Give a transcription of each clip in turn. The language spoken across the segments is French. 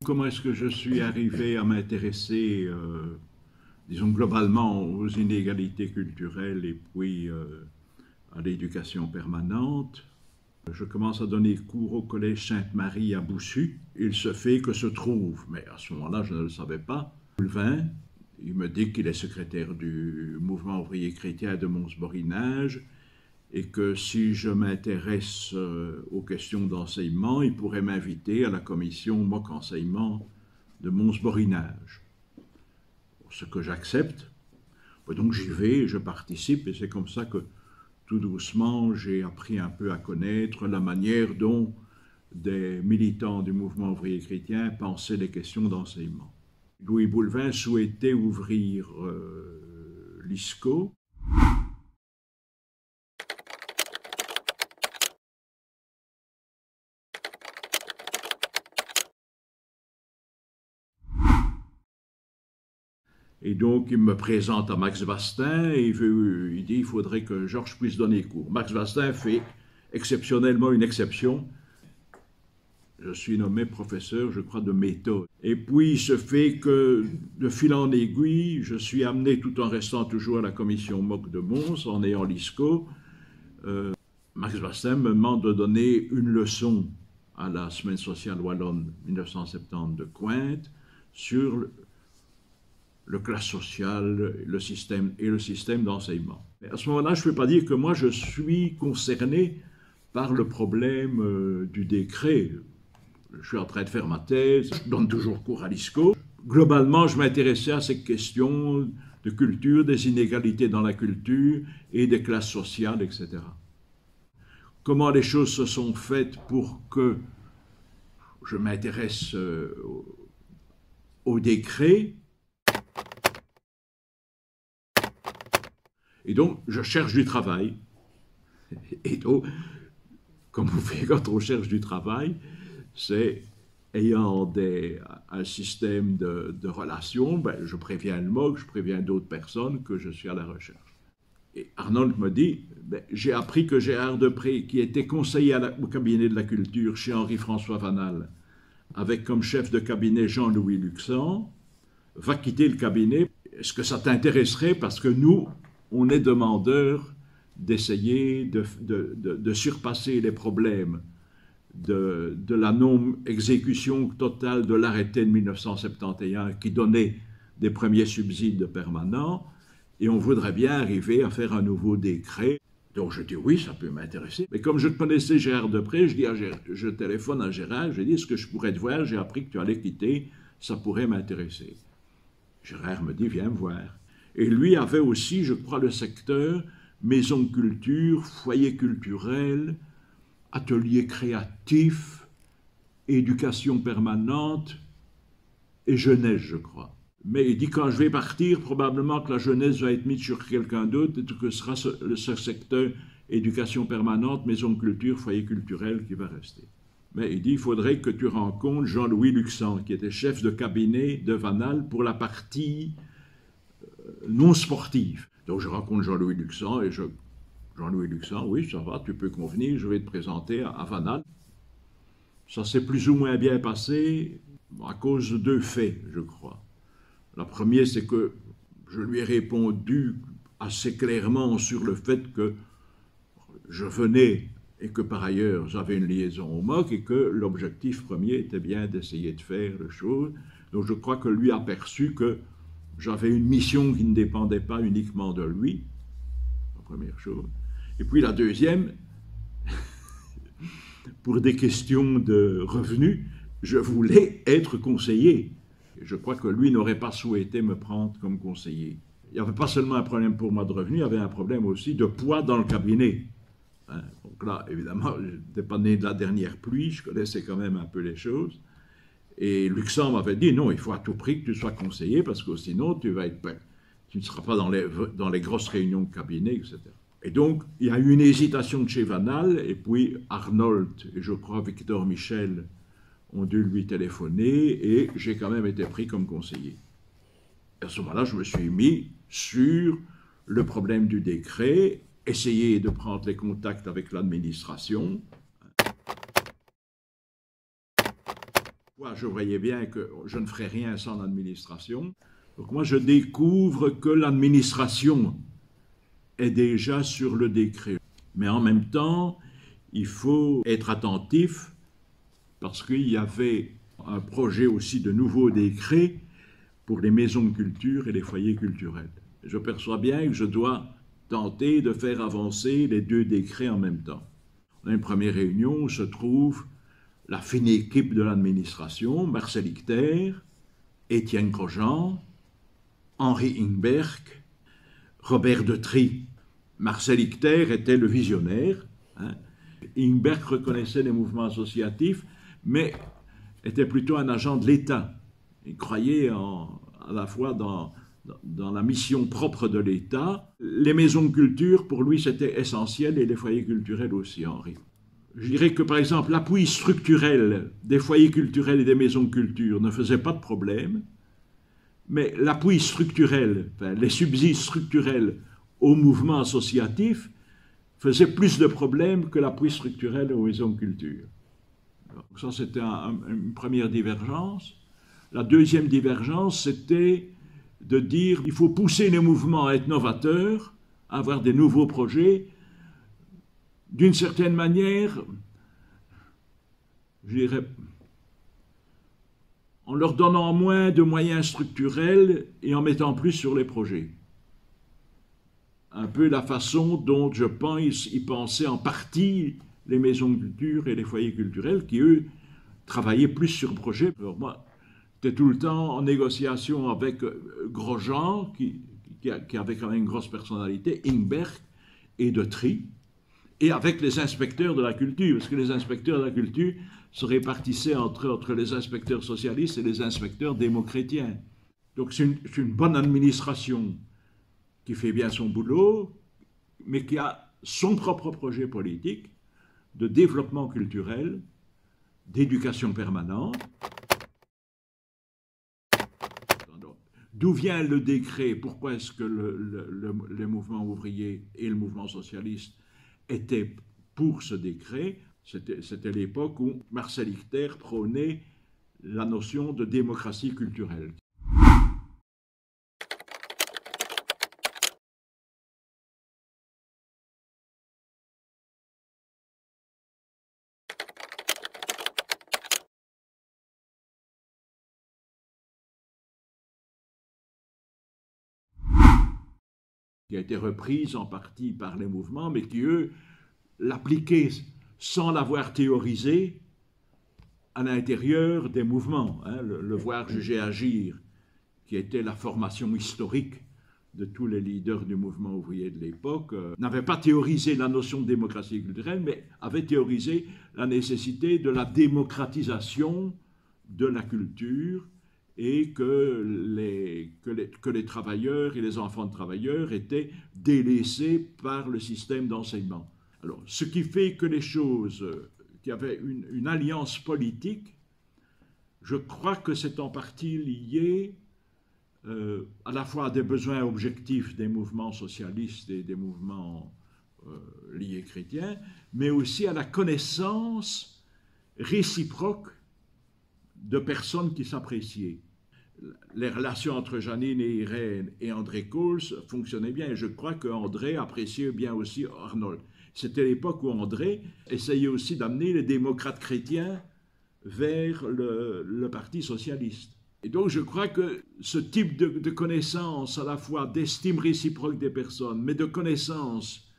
Comment est-ce que je suis arrivé à m'intéresser, disons globalement, aux inégalités culturelles et puis à l'éducation permanente? Je commence à donner cours au collège Sainte-Marie à Boussu. Il se fait que se trouve, mais à ce moment-là je ne le savais pas, Boulevin. Il me dit qu'il est secrétaire du mouvement ouvrier chrétien de Mons-Borinage et que si je m'intéresse aux questions d'enseignement, il pourrait m'inviter à la commission mock enseignement de Mons-Borinage. Ce que j'accepte. Donc j'y vais, je participe, et c'est comme ça que tout doucement j'ai appris un peu à connaître la manière dont des militants du mouvement ouvrier chrétien pensaient les questions d'enseignement. Louis Boulevin souhaitait ouvrir l'ISCO. Et donc, il me présente à Max Vastin et il dit qu'il faudrait que Georges puisse donner cours. Max Vastin fait exceptionnellement une exception. Je suis nommé professeur, je crois, de méthode. Et puis, il se fait que, de fil en aiguille, je suis amené, tout en restant toujours à la commission mock de Mons, en ayant l'ISCO. Max Vastin me demande de donner une leçon à la Semaine sociale wallonne 1970 de Cointe sur le classe social, le système d'enseignement. À ce moment-là, je ne peux pas dire que moi, je suis concerné par le problème du décret. Je suis en train de faire ma thèse, je donne toujours cours à l'ISCO. Globalement, je m'intéressais à ces questions de culture, des inégalités dans la culture et des classes sociales, etc. Comment les choses se sont faites pour que je m'intéresse au décret. Et donc, je cherche du travail. Et donc, comme on fait quand on cherche du travail, c'est ayant un système de relations, ben, je préviens le MOC, je préviens d'autres personnes que je suis à la recherche. Et Arnold me dit, ben, j'ai appris que Gérard Depré, qui était conseiller au cabinet de la culture chez Henri-François Vanal, avec comme chef de cabinet Jean-Louis Luxan, va quitter le cabinet. Est-ce que ça t'intéresserait? Parce que nous, on est demandeurs d'essayer de surpasser les problèmes de la non-exécution totale de l'arrêté de 1971 qui donnait des premiers subsides permanents, et on voudrait bien arriver à faire un nouveau décret. Donc je dis oui, ça peut m'intéresser. Mais comme je connaissais Gérard de près, je téléphone à Gérard, je dis est-ce que je pourrais te voir, j'ai appris que tu allais quitter, ça pourrait m'intéresser. Gérard me dit viens me voir. Et lui avait aussi, je crois, le secteur maison de culture, foyer culturel, atelier créatif, éducation permanente et jeunesse, je crois. Mais il dit quand je vais partir, probablement que la jeunesse va être mise sur quelqu'un d'autre et que ce sera ce secteur éducation permanente, maison de culture, foyer culturel qui va rester. Mais il dit il faudrait que tu rencontres Jean-Louis Luxan, qui était chef de cabinet de Vanal pour la partie non sportive. Donc je rencontre Jean-Louis Luxan et Jean-Louis Luxan, oui, ça va, tu peux convenir, je vais te présenter à Vanal. Ça s'est plus ou moins bien passé à cause de deux faits, je crois. La première, c'est que je lui ai répondu assez clairement sur le fait que je venais et que par ailleurs j'avais une liaison au MOC et que l'objectif premier était bien d'essayer de faire les choses. Donc je crois que lui a perçu que j'avais une mission qui ne dépendait pas uniquement de lui, la première chose. Et puis la deuxième, pour des questions de revenus, je voulais être conseiller. Et je crois que lui n'aurait pas souhaité me prendre comme conseiller. Il n'y avait pas seulement un problème pour moi de revenus, il y avait un problème aussi de poids dans le cabinet. Hein? Donc là, évidemment, je n'étais pas né de la dernière pluie, je connaissais quand même un peu les choses. Et Luxan m'avait dit, non, il faut à tout prix que tu sois conseiller, parce que sinon, tu ne seras pas dans les grosses réunions de cabinet, etc. Et donc, il y a eu une hésitation de chez Vanal, et puis Arnold, et je crois Victor Michel, ont dû lui téléphoner, et j'ai quand même été pris comme conseiller. Et à ce moment-là, je me suis mis sur le problème du décret, essayer de prendre les contacts avec l'administration. Moi, je voyais bien que je ne ferais rien sans l'administration. Donc moi, je découvre que l'administration est déjà sur le décret. Mais en même temps, il faut être attentif parce qu'il y avait un projet aussi de nouveau décret pour les maisons de culture et les foyers culturels. Je perçois bien que je dois tenter de faire avancer les deux décrets en même temps. On a une première réunion où se trouve la fine équipe de l'administration, Marcel Icter, Étienne Grosjean, Henri Ingberg, Robert Detry. Marcel Icter était le visionnaire. Hein. Ingberg reconnaissait les mouvements associatifs, mais était plutôt un agent de l'État. Il croyait à la fois dans la mission propre de l'État. Les maisons de culture, pour lui, c'était essentiel, et les foyers culturels aussi, Henri. Je dirais que, par exemple, l'appui structurel des foyers culturels et des maisons de culture ne faisait pas de problème, mais l'appui structurel, enfin, les subsides structurels au mouvement associatif faisait plus de problèmes que l'appui structurel aux maisons de culture. Donc ça, c'était une première divergence. La deuxième divergence, c'était de dire qu'il faut pousser les mouvements à être novateurs, à avoir des nouveaux projets, d'une certaine manière, je dirais, en leur donnant moins de moyens structurels et en mettant plus sur les projets. Un peu la façon dont, je pense, ils pensaient en partie les maisons de culture et les foyers culturels qui, eux, travaillaient plus sur projet. Alors moi, j'étais tout le temps en négociation avec Grosjean, qui avait quand même une grosse personnalité, Ingberg et Detry, et avec les inspecteurs de la culture, parce que les inspecteurs de la culture se répartissaient entre les inspecteurs socialistes et les inspecteurs démo-chrétiens. Donc c'est une bonne administration qui fait bien son boulot, mais qui a son propre projet politique de développement culturel, d'éducation permanente. D'où vient le décret? Pourquoi est-ce que le mouvement ouvrier et le mouvement socialiste étaient pour ce décret? C'était l'époque où Marcel Icter prônait la notion de démocratie culturelle. qui a été reprise en partie par les mouvements, mais qui, eux, l'appliquaient sans l'avoir théorisé à l'intérieur des mouvements. Hein, le voir, juger, agir, qui était la formation historique de tous les leaders du mouvement ouvrier de l'époque, n'avait pas théorisé la notion de démocratie culturelle, mais avait théorisé la nécessité de la démocratisation de la culture et que les travailleurs et les enfants de travailleurs étaient délaissés par le système d'enseignement. Alors, ce qui fait que les choses, qu'il y avait une alliance politique, je crois que c'est en partie lié à la fois à des besoins objectifs des mouvements socialistes et des mouvements liés chrétiens, mais aussi à la connaissance réciproque de personnes qui s'appréciaient. Les relations entre Janine et Irène et André Coles fonctionnaient bien, et je crois qu'André appréciait bien aussi Arnold. C'était l'époque où André essayait aussi d'amener les démocrates chrétiens vers le Parti socialiste. Et donc je crois que ce type de connaissance, à la fois d'estime réciproque des personnes, mais de connaissance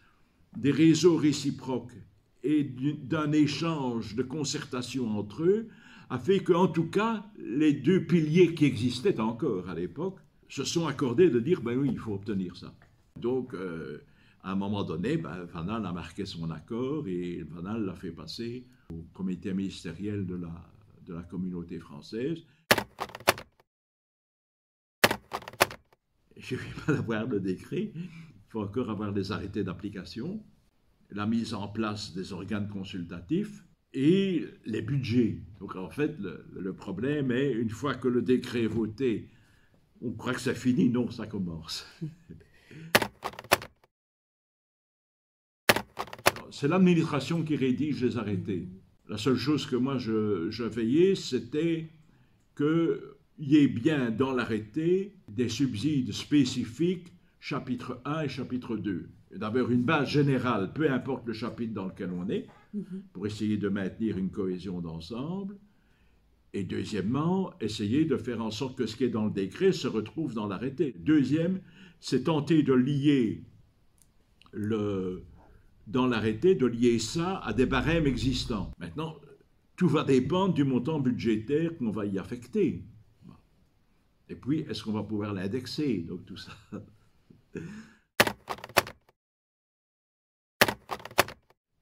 des réseaux réciproques et d'un échange de concertation entre eux, a fait qu'en tout cas, les deux piliers qui existaient encore à l'époque se sont accordés de dire, ben oui, il faut obtenir ça. Donc, à un moment donné, ben, Van Hal a marqué son accord et Van Hal l'a fait passer au comité ministériel de la communauté française. Je ne vais pas avoir le décret, il faut encore avoir des arrêtés d'application, la mise en place des organes consultatifs et les budgets. Donc en fait, le problème est, une fois que le décret est voté, on croit que c'est fini, non, ça commence. C'est l'administration qui rédige les arrêtés. La seule chose que moi je veillais, c'était qu'il y ait bien dans l'arrêté des subsides spécifiques, chapitre 1 et chapitre 2. D'abord une base générale, peu importe le chapitre dans lequel on est, pour essayer de maintenir une cohésion d'ensemble. Et deuxièmement, essayer de faire en sorte que ce qui est dans le décret se retrouve dans l'arrêté. Deuxième, c'est tenter de lier dans l'arrêté, de lier ça à des barèmes existants. Maintenant, tout va dépendre du montant budgétaire qu'on va y affecter. Et puis, est-ce qu'on va pouvoir l'indexer? Donc tout ça.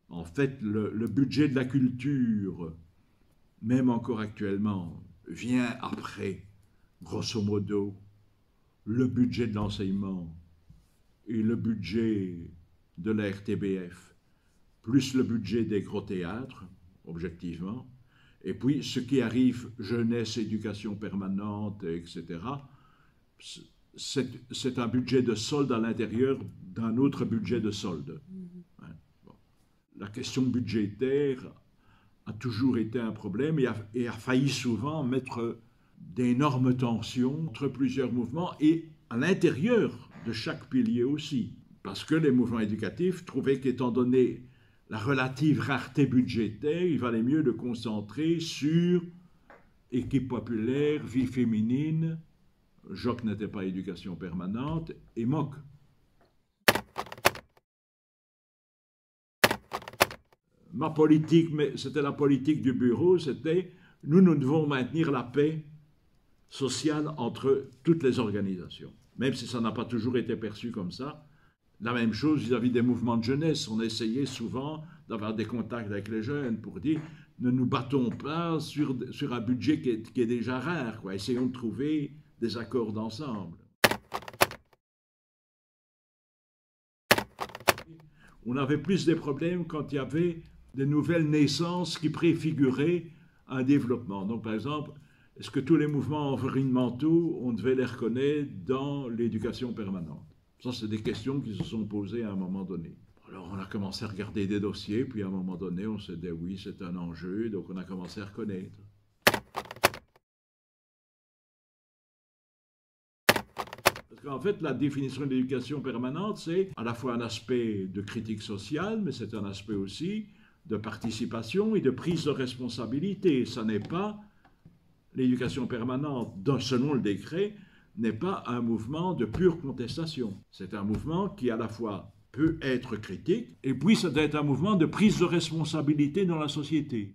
En fait, le budget de la culture, même encore actuellement, vient après, grosso modo, le budget de l'enseignement et le budget de la RTBF, plus le budget des gros théâtres, objectivement, et puis ce qui arrive, jeunesse, éducation permanente, etc., c'est un budget de solde à l'intérieur d'un autre budget de solde. La question budgétaire a toujours été un problème et a failli souvent mettre d'énormes tensions entre plusieurs mouvements et à l'intérieur de chaque pilier aussi. Parce que les mouvements éducatifs trouvaient qu'étant donné la relative rareté budgétaire, il valait mieux le concentrer sur équipe populaire, vie féminine, Joc n'était pas éducation permanente, et MOC. Ma politique, mais c'était la politique du bureau, c'était nous devons maintenir la paix sociale entre toutes les organisations. Même si ça n'a pas toujours été perçu comme ça. La même chose vis-à-vis des mouvements de jeunesse. On essayait souvent d'avoir des contacts avec les jeunes pour dire ne nous battons pas sur un budget qui est déjà rare, quoi. Essayons de trouver des accords d'ensemble. On avait plus des problèmes quand il y avait des nouvelles naissances qui préfiguraient un développement. Donc, par exemple, est-ce que tous les mouvements environnementaux, on devait les reconnaître dans l'éducation permanente? Ça, c'est des questions qui se sont posées à un moment donné. Alors, on a commencé à regarder des dossiers, puis à un moment donné, on s'est dit, oui, c'est un enjeu, donc on a commencé à reconnaître. Parce qu'en fait, la définition de l'éducation permanente, c'est à la fois un aspect de critique sociale, mais c'est un aspect aussi de participation et de prise de responsabilité. Ça n'est pas l'éducation permanente, selon le décret, n'est pas un mouvement de pure contestation. C'est un mouvement qui à la fois peut être critique et puis ça doit être un mouvement de prise de responsabilité dans la société.